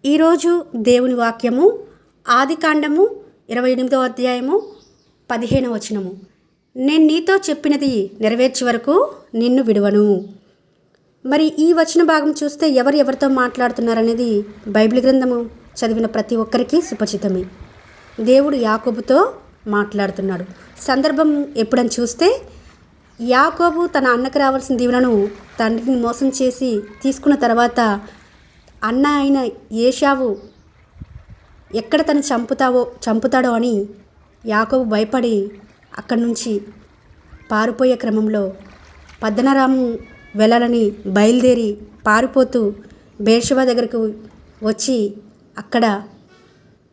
ఈరోజు దేవుని వాక్యము ఆదికాండము 28వ అధ్యాయము 15వ వచనము. నేను నీతో చెప్పినది నెరవేర్చే వరకు నిన్ను విడువను. మరి ఈ వచన భాగం చూస్తే ఎవరితో మాట్లాడుతున్నారనేది బైబిల్ గ్రంథము చదివిన ప్రతి ఒక్కరికి సుపరిచితమే. దేవుడు యాకోబుతో మాట్లాడుతున్నాడు. సందర్భం ఎప్పుడని చూస్తే యాకోబు తన అన్నకు రావాల్సిన దీవెనను తండ్రిని మోసం చేసి తీసుకున్న తర్వాత అన్న అయిన ఏశావు ఎక్కడ తను చంపుతాడో అని యాకోబు భయపడి అక్కడి నుంచి పారిపోయే క్రమంలో పద్దనరాము వెళ్ళాలని బయలుదేరి పారిపోతూ బేర్షెబా దగ్గరకు వచ్చి అక్కడ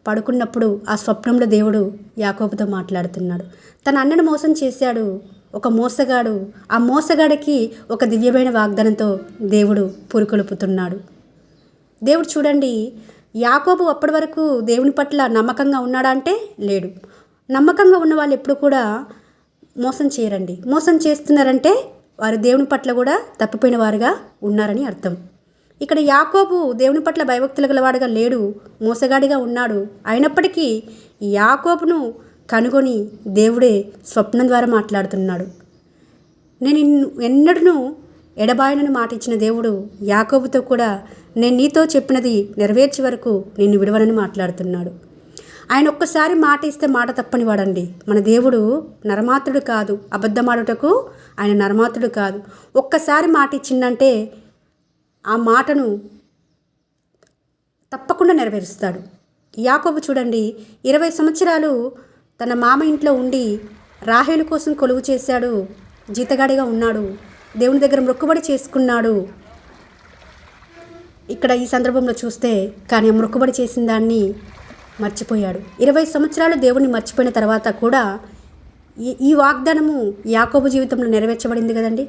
పడుకున్నప్పుడు ఆ స్వప్నంలో దేవుడు యాకోబుతో మాట్లాడుతున్నాడు. తన అన్నను మోసం చేశాడు ఒక మోసగాడు. ఆ మోసగాడికి ఒక దివ్యమైన వాగ్దానంతో దేవుడు పురుకొలుపుతున్నాడు. దేవుడు చూడండి, యాకోబు అప్పటి వరకు దేవుని పట్ల నమ్మకంగా ఉన్నాడా అంటే లేడు. నమ్మకంగా ఉన్న వాళ్ళు ఎప్పుడు కూడా మోసం చేయరండి. మోసం చేస్తున్నారంటే వారు దేవుని పట్ల కూడా తప్పిపోయిన వారుగా ఉన్నారని అర్థం. ఇక్కడ యాకోబు దేవుని పట్ల భయభక్తులు గలవాడుగా లేడు, మోసగాడిగా ఉన్నాడు. అయినప్పటికీ యాకోబును కనుగొని దేవుడే స్వప్నం ద్వారా మాట్లాడుతున్నాడు. నేను ఎన్నడూ ఎడబాయనని మాట ఇచ్చిన దేవుడు యాకోబుతో కూడా నేను నీతో చెప్పినది నెరవేర్చే వరకు నిన్ను విడవనని మాట్లాడుతున్నాడు. ఆయన ఒక్కసారి మాట ఇస్తే మాట తప్పని వాడండి. మన దేవుడు నరమాత్రుడు కాదు, అబద్ధమాడుటకు ఆయన నరమాత్రుడు కాదు. ఒక్కసారి మాట ఇచ్చిందంటే ఆ మాటను తప్పకుండా నెరవేరుస్తాడు. యాకోబు చూడండి, 20 సంవత్సరాలు తన మామ ఇంట్లో ఉండి రాహేలు కోసం కొలువు చేశాడు. జీతగాడిగా ఉన్నాడు. దేవుని దగ్గర మొక్కుబడి చేసుకున్నాడు. ఇక్కడ ఈ సందర్భంలో చూస్తే కానీ మొక్కుబడి చేసిన దాన్ని మర్చిపోయాడు. 20 సంవత్సరాలు దేవుణ్ణి మర్చిపోయిన తర్వాత కూడా ఈ వాగ్దానము యాకోబు జీవితంలో నెరవేర్చబడింది కదండి.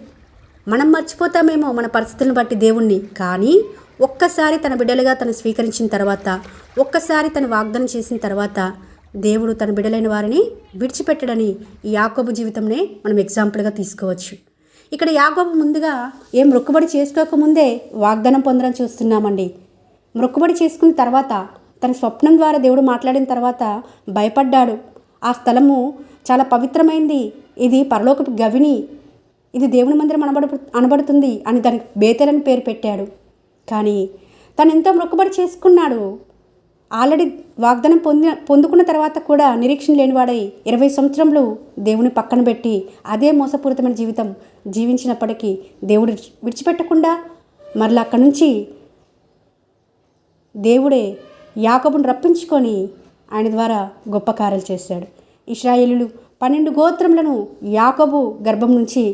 మనం మర్చిపోతామేమో మన పరిస్థితులను బట్టి దేవుణ్ణి, కానీ ఒక్కసారి తన బిడ్డలుగా తను స్వీకరించిన తర్వాత, ఒక్కసారి తను వాగ్దానం చేసిన తర్వాత దేవుడు తన బిడ్డలైన వారిని విడిచిపెట్టడని ఈ యాకోబు జీవితంనే మనం ఎగ్జాంపుల్గా తీసుకోవచ్చు. ఇక్కడ యాకోబు ముందుగా ఏం మొక్కుబడి చేసుకోకముందే వాగ్దానం పొందడం చూస్తున్నామండి. మొక్కుబడి చేసుకున్న తర్వాత తన స్వప్నం ద్వారా దేవుడు మాట్లాడిన తర్వాత భయపడ్డాడు. ఆ స్థలము చాలా పవిత్రమైంది, ఇది పరలోకపు గవిని, ఇది దేవుని మందిరం అనబడుతుంది అని దానికి బేతేలని పేరు పెట్టాడు. కానీ తను ఎంతో మొక్కుబడి చేసుకున్నాడు. ఆల్రెడీ వాగ్దానం పొందుకున్న తర్వాత కూడా నిరీక్షణ లేనివాడై 20 సంవత్సరంలో దేవుని పక్కన పెట్టి అదే మోసపూరితమైన జీవితం జీవించినప్పటికీ దేవుడు విడిచిపెట్టకుండా మరలా అక్కడి నుంచి దేవుడే యాకోబును రప్పించుకొని ఆయన ద్వారా గొప్ప కార్యాలు చేశాడు. ఇశ్రాయేలీయులు 12 గోత్రములను యాకోబు గర్భం నుంచి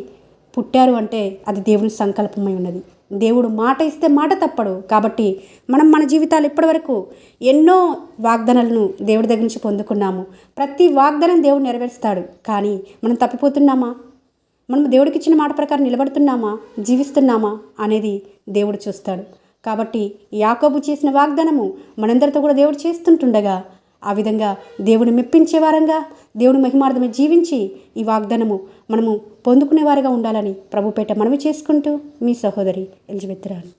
పుట్టారు అంటే అది దేవుని సంకల్పమై ఉన్నది. దేవుడు మాట ఇస్తే మాట తప్పడు. కాబట్టి మనం మన జీవితాలు ఇప్పటివరకు ఎన్నో వాగ్దానాలను దేవుడి దగ్గర నుంచి పొందుకున్నాము. ప్రతి వాగ్దానం దేవుడు నెరవేరుస్తాడు. కానీ మనం తప్పిపోతున్నామా? మనం దేవుడికి ఇచ్చిన మాట ప్రకారం నిలబడుతున్నామా, జీవిస్తున్నామా అనేది దేవుడు చూస్తాడు. కాబట్టి యాకోబు చేసిన వాగ్దానము మనందరితో కూడా దేవుడు చేస్తుంటుండగా ఆ విధంగా దేవుని మెప్పించే వారంగా, దేవుని మహిమార్థమే జీవించి ఈ వాగ్దానము మనము పొందుకునేవారుగా ఉండాలని ప్రభుపేట మనవి చేసుకుంటూ మీ సహోదరి ఎలిజబెత్ రాణి.